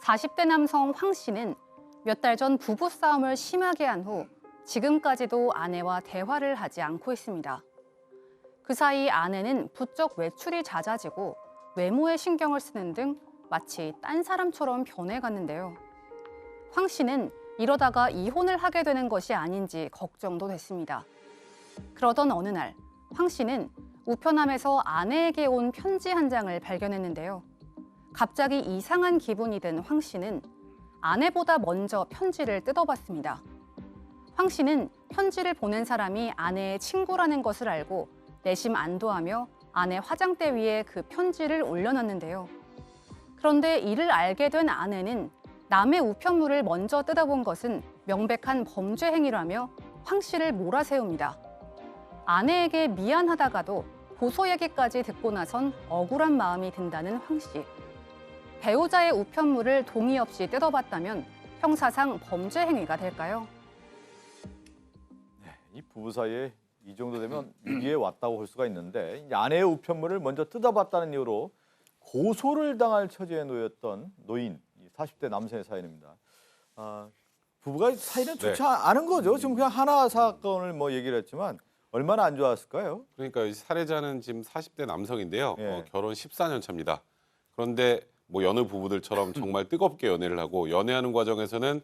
40대 남성 황 씨는 몇 달 전 부부싸움을 심하게 한 후 지금까지도 아내와 대화를 하지 않고 있습니다. 그 사이 아내는 부쩍 외출이 잦아지고 외모에 신경을 쓰는 등 마치 딴 사람처럼 변해갔는데요. 황 씨는 이러다가 이혼을 하게 되는 것이 아닌지 걱정도 됐습니다. 그러던 어느 날 황 씨는 우편함에서 아내에게 온 편지 한 장을 발견했는데요. 갑자기 이상한 기분이 든 황 씨는 아내보다 먼저 편지를 뜯어봤습니다. 황 씨는 편지를 보낸 사람이 아내의 친구라는 것을 알고 내심 안도하며 아내 화장대 위에 그 편지를 올려놨는데요. 그런데 이를 알게 된 아내는 남의 우편물을 먼저 뜯어본 것은 명백한 범죄 행위라며 황 씨를 몰아세웁니다. 아내에게 미안하다가도 고소 얘기까지 듣고 나선 억울한 마음이 든다는 황 씨. 배우자의 우편물을 동의 없이 뜯어봤다면 형사상 범죄 행위가 될까요? 이 부부 사이에 이 정도 되면 위기에 왔다고 볼 수가 있는데 이 아내의 우편물을 먼저 뜯어봤다는 이유로 고소를 당할 처지에 놓였던 노인 40대 남성의 사연입니다. 부부가 사이는 좋지 않은 거죠. 지금 그냥 하나 사건을 뭐 얘기를 했지만 얼마나 안 좋았을까요? 그러니까 이 살해자는 지금 40대 남성인데요. 예. 결혼 14년 차입니다. 그런데 뭐 여느 부부들처럼 정말 뜨겁게 연애를 하고 연애하는 과정에서는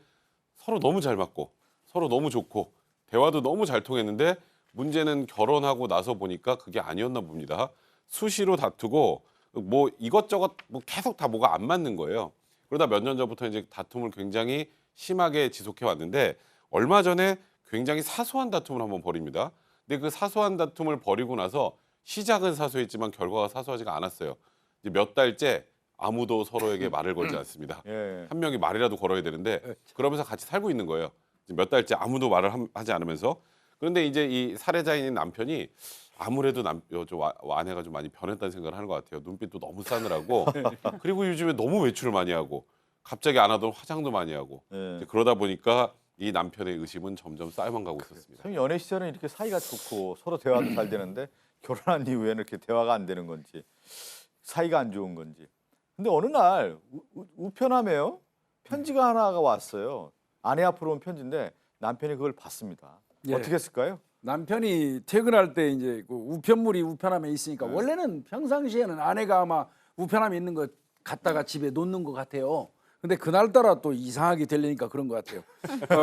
서로 너무 잘 맞고 서로 너무 좋고 대화도 너무 잘 통했는데 문제는 결혼하고 나서 보니까 그게 아니었나 봅니다. 수시로 다투고 뭐 이것저것 뭐 계속 다 뭐가 안 맞는 거예요. 그러다 몇 년 전부터 이제 다툼을 굉장히 심하게 지속해 왔는데 얼마 전에 굉장히 사소한 다툼을 한번 벌입니다. 근데 그 사소한 다툼을 벌이고 나서 시작은 사소했지만 결과가 사소하지가 않았어요. 이제 몇 달째 아무도 서로에게 말을 걸지 않습니다. 예. 한 명이 말이라도 걸어야 되는데 그러면서 같이 살고 있는 거예요. 몇 달째 아무도 말을 하지 않으면서. 그런데 이제 이 살해자인 남편이 아무래도 아내가 좀 많이 변했다는 생각을 하는 것 같아요. 눈빛도 너무 싸늘하고 그리고 요즘에 너무 외출을 많이 하고 갑자기 안 하던 화장도 많이 하고 예. 이제 그러다 보니까 이 남편의 의심은 점점 쌓여만 가고 있었습니다. 참 연애 시절은 이렇게 사이가 좋고 서로 대화도 잘 되는데 결혼한 이후에는 이렇게 대화가 안 되는 건지 사이가 안 좋은 건지. 근데 어느 날 우편함에요 편지가 하나가 왔어요. 아내 앞으로 온 편지인데 남편이 그걸 봤습니다. 예. 어떻게 했을까요? 남편이 퇴근할 때 이제 그 우편물이 우편함에 있으니까 원래는 평상시에는 아내가 아마 우편함에 있는 거 갖다가 집에 놓는 것 같아요. 근데 그날따라 또 이상하게 들리니까 그런 것 같아요.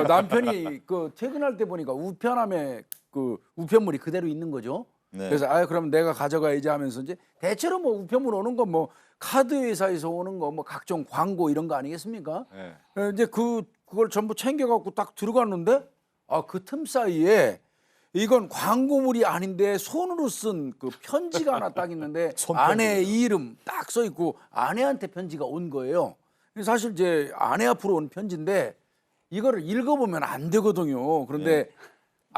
남편이 그 퇴근할 때 보니까 우편함에 그 우편물이 그대로 있는 거죠. 네. 그래서 그럼 내가 가져가야지 하면서 이제 대체로 뭐 우편물 오는 거 뭐 카드 회사에서 오는 거 뭐 각종 광고 이런 거 아니겠습니까? 네. 이제 그걸 전부 챙겨갖고 딱 들어갔는데 그 틈 사이에 이건 광고물이 아닌데 손으로 쓴 그 편지가 하나 딱 있는데 아내의 이름 딱 써 있고 아내한테 편지가 온 거예요. 사실 이제 아내 앞으로 온 편지인데 이거를 읽어보면 안 되거든요. 그런데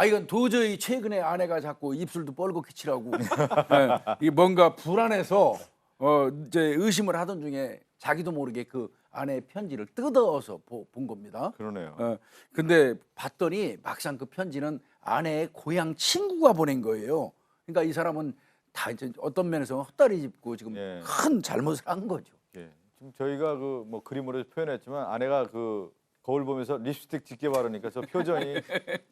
이건 도저히 최근에 아내가 자꾸 입술도 뻘겋게 칠하고 이게 뭔가 불안해서 이제 의심을 하던 중에 자기도 모르게 그 아내의 편지를 뜯어서 본 겁니다. 그러네요. 근데 봤더니 막상 그 편지는 아내의 고향 친구가 보낸 거예요. 그러니까 이 사람은 다 이제 어떤 면에서 헛다리 짚고 지금 예. 큰 잘못을 한 거죠. 예. 지금 저희가 그 뭐 그림으로 표현했지만 아내가 그 거울 보면서 립스틱 짙게 바르니까 저 표정이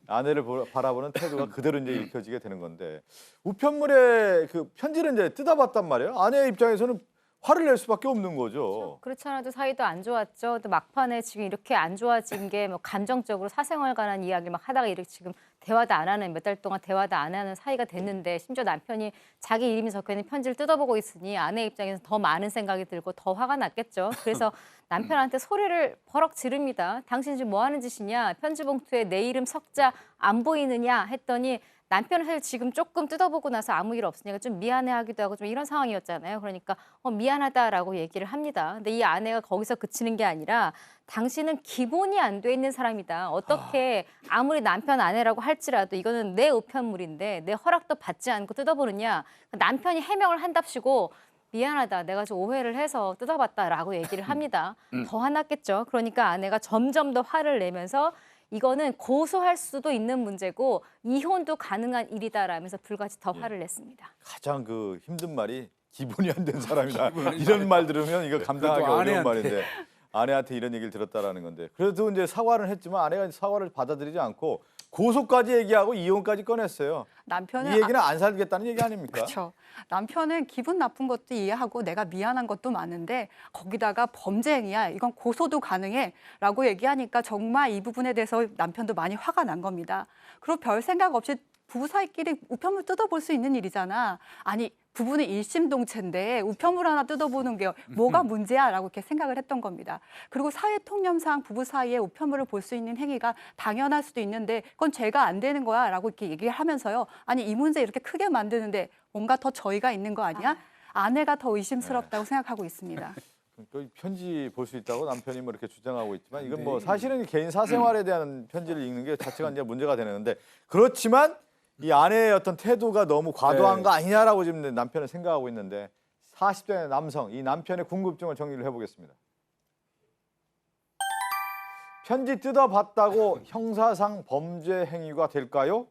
아내를 바라보는 태도가 그대로 이제 읽혀지게 되는 건데 우편물에 그 편지를 이제 뜯어봤단 말이에요. 아내 입장에서는 화를 낼 수밖에 없는 거죠. 그렇지 않아도 사이도 안 좋았죠. 또 막판에 지금 이렇게 안 좋아진 게 뭐 감정적으로 사생활 관한 이야기 막 하다가 이렇게 지금 대화도 안 하는 몇 달 동안 대화도 안 하는 사이가 됐는데 심지어 남편이 자기 이름이 적혀 있는 편지를 뜯어보고 있으니 아내 입장에서 더 많은 생각이 들고 더 화가 났겠죠. 그래서 남편한테 소리를 버럭 지릅니다. 당신 지금 뭐 하는 짓이냐? 편지 봉투에 내 이름 석자 안 보이느냐? 했더니 남편은 사실 지금 조금 뜯어보고 나서 아무 일 없으니까 좀 미안해하기도 하고 좀 이런 상황이었잖아요. 그러니까 미안하다라고 얘기를 합니다. 근데 이 아내가 거기서 그치는 게 아니라 당신은 기본이 안 돼 있는 사람이다. 어떻게 아무리 남편 아내라고 할지라도 이거는 내 우편물인데 내 허락도 받지 않고 뜯어보느냐. 남편이 해명을 한답시고 미안하다. 내가 좀 오해를 해서 뜯어봤다라고 얘기를 합니다. 더 화났겠죠. 그러니까 아내가 점점 더 화를 내면서 이거는 고소할 수도 있는 문제고 이혼도 가능한 일이다라면서 불같이 더 화를 냈습니다. 가장 그 힘든 말이 기본이 안 된 사람이다. 이런 말 들으면 이거 감당하기 어려운 아내한테. 말인데 아내한테 이런 얘기를 들었다라는 건데 그래도 이제 사과를 했지만 아내가 이제 사과를 받아들이지 않고 고소까지 얘기하고 이혼까지 꺼냈어요. 남편은 이 얘기는 안 살겠다는 얘기 아닙니까? 그렇죠. 남편은 기분 나쁜 것도 이해하고 내가 미안한 것도 많은데 거기다가 범죄 행위야. 이건 고소도 가능해라고 얘기하니까 정말 이 부분에 대해서 남편도 많이 화가 난 겁니다. 그리고 별 생각 없이 부부 사이끼리 우편물 뜯어볼 수 있는 일이잖아. 아니 부부는 일심동체인데 우편물 하나 뜯어보는 게 뭐가 문제야라고 이렇게 생각을 했던 겁니다. 그리고 사회 통념상 부부 사이에 우편물을 볼 수 있는 행위가 당연할 수도 있는데 그건 죄가 안 되는 거야라고 이렇게 얘기를 하면서요. 아니 이 문제 이렇게 크게 만드는데 뭔가 더 저희가 있는 거 아니야? 아내가 더 의심스럽다고 생각하고 있습니다. 그 편지 볼 수 있다고 남편이 뭐 이렇게 주장하고 있지만 이건 뭐 사실은 개인 사생활에 대한 편지를 읽는 게 자체가 이제 문제가 되는데 그렇지만 이 아내의 어떤 태도가 너무 과도한 거 아니냐라고 지금 남편은 생각하고 있는데 40대 남성 이 남편의 궁금증을 정리를 해보겠습니다. 편지 뜯어봤다고 형사상 범죄 행위가 될까요?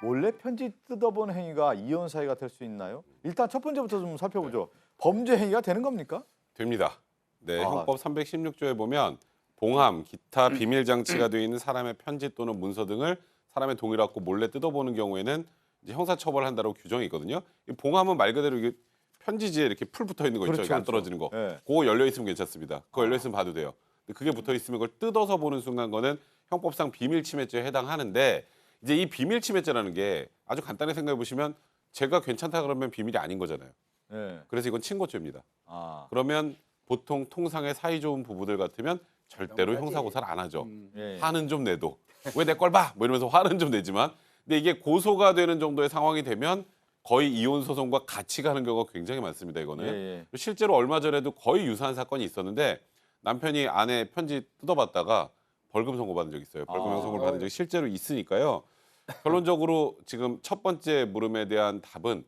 몰래 편지 뜯어본 행위가 이혼 사유가 될 수 있나요? 일단 첫 번째부터 좀 살펴보죠. 범죄 행위가 되는 겁니까? 됩니다. 네, 아. 형법 316조에 보면 봉함, 기타 비밀 장치가 되어 있는 사람의 편지 또는 문서 등을 사람의 동의를 받고 몰래 뜯어보는 경우에는 이제 형사처벌한다고 규정이 있거든요. 이 봉함은 말 그대로 이게 편지지에 이렇게 풀 붙어 있는 거 있죠. 이게 안 떨어지는 거. 네. 그거 열려 있으면 괜찮습니다. 그거 열려 있으면 봐도 돼요. 근데 그게 붙어 있으면 그걸 뜯어서 보는 순간 거는 형법상 비밀 침해죄에 해당하는데 이제 이 비밀 침해죄라는 게 아주 간단히 생각해 보시면 제가 괜찮다 그러면 비밀이 아닌 거잖아요. 네. 그래서 이건 친고죄입니다. 아, 그러면 보통 통상의 사이 좋은 부부들 같으면 절대로 형사고사를 안 하죠. 예. 화는 좀 내도 왜 내 걸 봐? 뭐 이러면서 화는 좀 내지만 근데 이게 고소가 되는 정도의 상황이 되면 거의 이혼 소송과 같이 가는 경우가 굉장히 많습니다. 이거는 예. 실제로 얼마 전에도 거의 유사한 사건이 있었는데 남편이 아내 편지 뜯어봤다가 벌금 선고받은 적이 있어요. 벌금 형성을 받은 적이 실제로 있으니까요. 결론적으로 지금 첫 번째 물음에 대한 답은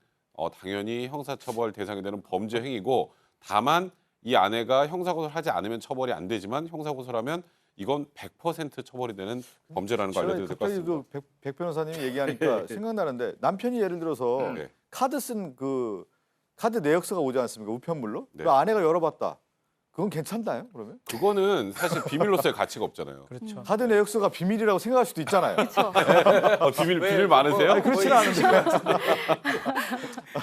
당연히 형사처벌 대상이 되는 범죄 행위고 다만 이 아내가 형사고소를 하지 않으면 처벌이 안 되지만 형사고소를 하면 이건 100% 처벌이 되는 범죄라는 걸 알려드려야 될 것 갑자기 같습니다. 백 변호사님이 얘기하니까 생각나는데 남편이 예를 들어서 네. 카드 쓴 그 카드 내역서가 오지 않습니까? 우편물로? 네. 그 아내가 열어봤다. 그건 괜찮나요? 그러면? 그거는 사실 비밀로서의 가치가 없잖아요. 그렇죠. 카드 내역서가 비밀이라고 생각할 수도 있잖아요. 비밀 많으세요? 아니, 그렇지는 않은데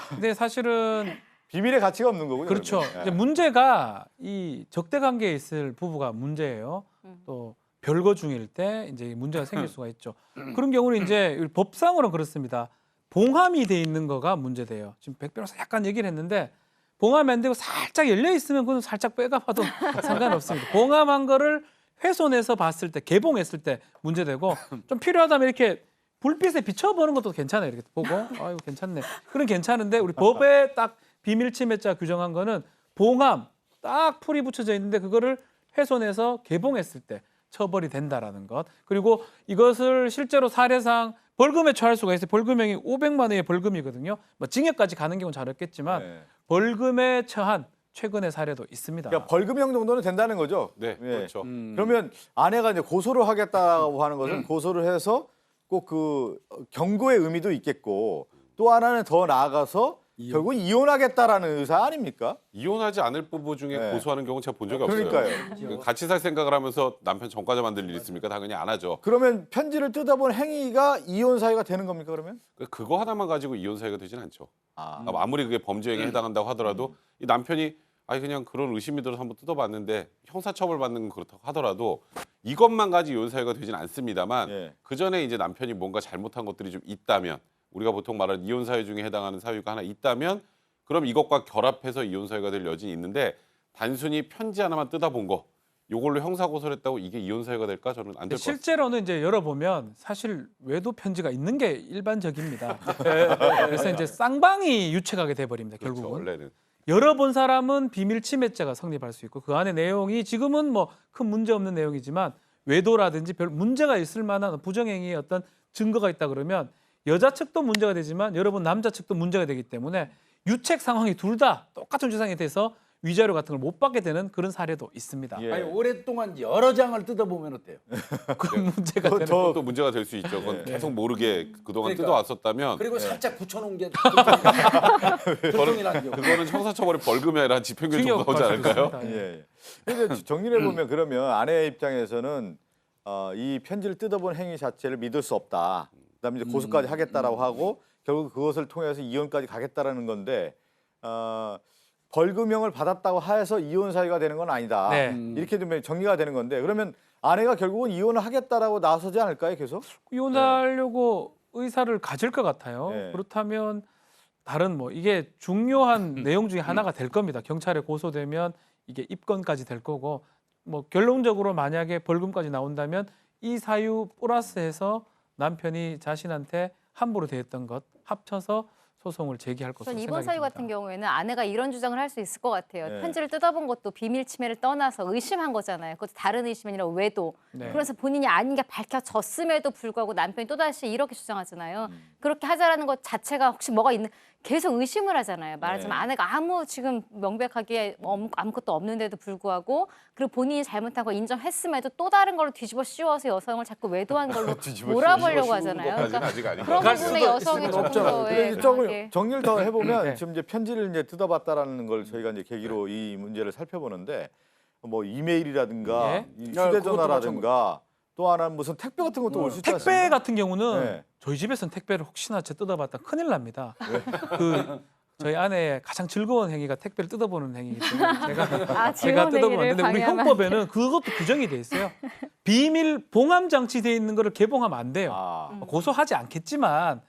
근데 사실은 비밀의 가치가 없는 거군요. 그렇죠. 그러면. 이제 문제가 이 적대 관계에 있을 부부가 문제예요. 또 별거 중일 때 이제 문제가 생길 수가 있죠. 그런 경우는 이제 법상으로는 그렇습니다. 봉함이 돼 있는 거가 문제돼요. 지금 백 변호사 약간 얘기를 했는데 봉함이 안 되고 살짝 열려 있으면 그건 살짝 빼가봐도 상관없습니다. 봉함한 거를 훼손해서 봤을 때 개봉했을 때 문제되고 좀 필요하다면 이렇게 불빛에 비춰보는 것도 괜찮아요. 이렇게 보고 아유 괜찮네. 그건 괜찮은데 우리 법에 딱 비밀 침해죄 규정한 거는 봉함 딱 풀이 붙여져 있는데 그거를 훼손해서 개봉했을 때 처벌이 된다라는 것. 그리고 이것을 실제로 사례상 벌금에 처할 수가 있어요. 벌금형이 500만 원의 벌금이거든요. 뭐 징역까지 가는 경우는 잘 없겠지만 네. 벌금에 처한 최근의 사례도 있습니다. 그러니까 벌금형 정도는 된다는 거죠. 네, 예. 그렇죠. 그러면 아내가 이제 고소를 하겠다고 하는 것은 고소를 해서 꼭 그 경고의 의미도 있겠고 또 하나는 더 나아가서 결국 이혼하겠다라는 의사 아닙니까? 이혼하지 않을 부부 중에 네. 고소하는 경우는 제가 본 적이 그러니까요. 없어요. 같이 살 생각을 하면서 남편 전과자 만들 일 있습니까? 당연히 안 하죠. 그러면 편지를 뜯어본 행위가 이혼 사유가 되는 겁니까 그러면? 그거 하나만 가지고 이혼 사유가 되진 않죠. 아, 아무리 그게 범죄 행위에 해당한다고 하더라도 이 남편이 아니 그냥 그런 의심이 들어서 한번 뜯어봤는데 형사처벌 받는 건 그렇다고 하더라도 이것만 가지고 이혼 사유가 되진 않습니다만 예. 그 전에 이제 남편이 뭔가 잘못한 것들이 좀 있다면 우리가 보통 말하는 이혼 사유 중에 해당하는 사유가 하나 있다면 그럼 이것과 결합해서 이혼 사유가 될 여지는 있는데 단순히 편지 하나만 뜯어본 거 이걸로 형사 고소를 했다고 이게 이혼 사유가 될까 저는 안 될 것 같습니다. 실제로는 이제 열어보면 사실 외도 편지가 있는 게 일반적입니다. 그래서 이제 쌍방이 유책하게 돼버립니다. 그렇죠, 결국은. 원래는. 열어본 사람은 비밀 침해죄가 성립할 수 있고 그 안에 내용이 지금은 뭐 큰 문제 없는 내용이지만 외도라든지 별 문제가 있을 만한 부정행위의 어떤 증거가 있다 그러면 여자 측도 문제가 되지만 여러분 남자 측도 문제가 되기 때문에 유책 상황이 둘 다 똑같은 주상이 돼서 위자료 같은 걸 못 받게 되는 그런 사례도 있습니다. 예. 아니 오랫동안 여러 장을 뜯어보면 어때요? 그 문제가 되는 그것도 문제가 될 수 있죠. 그건 계속 모르게 그동안 그러니까. 뜯어왔었다면 그리고 살짝 붙여놓은 게 들통이라는 경우. 그거는 형사처벌이 벌금이 아니라 집행유예 정도 징역 나오지 갈 수도 않을까요? 있습니다. 예. 예. 근데 정리해 보면 그러면 아내 입장에서는 이 편지를 뜯어본 행위 자체를 믿을 수 없다. 그다음에 이제 고소까지 하겠다라고 하고 결국 그것을 통해서 이혼까지 가겠다라는 건데 벌금형을 받았다고 해서 이혼 사유가 되는 건 아니다. 네. 이렇게 되면 정리가 되는 건데 그러면 아내가 결국은 이혼을 하겠다라고 나서지 않을까요? 계속? 이혼하려고 의사를 가질 것 같아요. 네. 그렇다면 다른 뭐 이게 중요한 내용 중에 하나가 될 겁니다. 경찰에 고소되면 이게 입건까지 될 거고 뭐 결론적으로 만약에 벌금까지 나온다면 이 사유 플러스해서 남편이 자신한테 함부로 대했던 것 합쳐서 소송을 제기할 것으로 전 생각이 이번 사유 듭니다. 같은 경우에는 아내가 이런 주장을 할 수 있을 것 같아요. 네. 편지를 뜯어본 것도 비밀 침해를 떠나서 의심한 거잖아요. 그것도 다른 의심이 아니라 외도. 네. 그래서 본인이 아닌 게 밝혀졌음에도 불구하고 남편이 또다시 이렇게 주장하잖아요. 그렇게 하자라는 것 자체가 혹시 뭐가 있는 계속 의심을 하잖아요. 말하자면 네. 아내가 아무 지금 명백하게 아무것도 없는데도 불구하고 그리고 본인이 잘못한 거 인정했음에도 또 다른 걸로 뒤집어 씌워서 여성을 자꾸 외도한 걸로 뒤집어 몰아보려고 씌우는 하잖아요. 것까지는 아직 아닌 것 그런 같아요. 부분에 여성이 있을 조금 수는 더 근데 이제 예, 조금 강하게. 정리를 더 해보면 네. 지금 이제 편지를 이제 뜯어봤다라는 걸 저희가 이제 계기로 이 문제를 살펴보는데 뭐 이메일이라든가 예. 이 야, 휴대전화라든가 또 하나는 무슨 택배 같은 것도 올 수 있지 택배 않습니까? 같은 경우는 네. 저희 집에서는 택배를 혹시나 제 뜯어봤다 큰일 납니다. 그 저희 아내의 가장 즐거운 행위가 택배를 뜯어보는 행위이기 때문에 제가 즐거운 뜯어보면 안 행위를 되는데 우리 방해하면 형법에는 그것도 규정이 돼 있어요. 비밀 봉함 장치돼 있는 거를 개봉하면 안 돼요. 아, 고소하지 않겠지만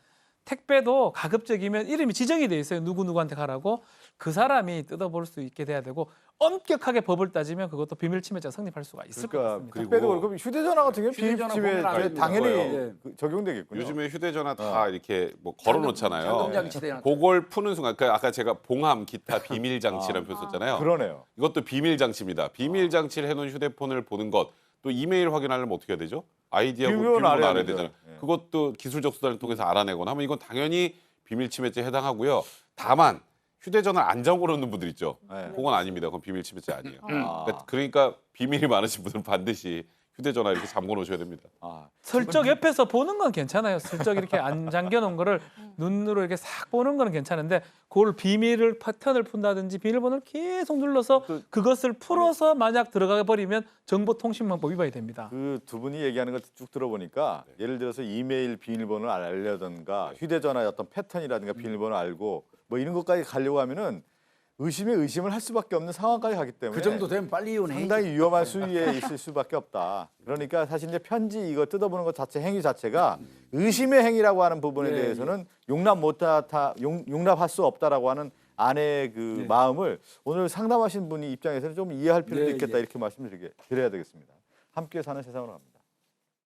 택배도 가급적이면 이름이 지정이 돼 있어요. 누구누구한테 가라고. 그 사람이 뜯어볼 수 있게 돼야 되고 엄격하게 법을 따지면 그것도 비밀침해죄가 성립할 수가 있을 것 그러니까 같습니다. 택배도 그렇고 휴대전화 같은 경우는 휴대전화 비밀침해 보면 안 당연히 돼요. 적용되겠군요. 요즘에 휴대전화 다 이렇게 뭐 걸어놓잖아요. 잠금장치 대한. 그걸 푸는 순간, 그 아까 제가 봉함, 기타 비밀 장치라는 표 썼잖아요. 그러네요. 이것도 비밀 장치입니다. 비밀 장치를 해놓은 휴대폰을 보는 것, 또 이메일 확인하려면 어떻게 해야 되죠? 아이디하고 비밀번호 비밀번호 알아야 알아야 되죠. 되잖아요. 예. 그것도 기술적 수단을 통해서 알아내거나 하면 이건 당연히 비밀 침해죄에 해당하고요. 다만 휴대전화 안 잠궈 놓는 분들 있죠. 네. 그건 아닙니다. 그건 비밀 침해죄 아니에요. 아, 그러니까 비밀이 많으신 분들은 반드시 휴대전화 이렇게 잠궈 놓으셔야 됩니다. 아, 슬쩍 옆에서 보는 건 괜찮아요. 슬쩍 이렇게 안 잠겨 놓은 거를 눈으로 이렇게 싹 보는 거는 괜찮은데 그걸 비밀을 패턴을 푼다든지 비밀번호를 계속 눌러서 그것을 풀어서 만약 들어가 버리면 정보통신망법 위반이 됩니다. 그 두 분이 얘기하는 것 쭉 들어보니까 예를 들어서 이메일 비밀번호를 알려든가 휴대전화의 어떤 패턴이라든가 비밀번호 알고 뭐 이런 것까지 가려고 하면은 의심에 의심을 할 수밖에 없는 상황까지 가기 때문에 그 정도 되면 빨리 이혼해. 상당히 위험한 수위에 있을 수밖에 없다. 그러니까 사실 이제 편지 이거 뜯어보는 것 자체 행위 자체가 의심의 행위라고 하는 부분에 예, 대해서는 용납할 수 없다라고 하는 아내의 그 예. 마음을 오늘 상담하신 분이 입장에서는 좀 이해할 필요도 예, 있겠다 예. 이렇게 말씀드려야 되겠습니다. 함께 사는 세상으로 갑니다.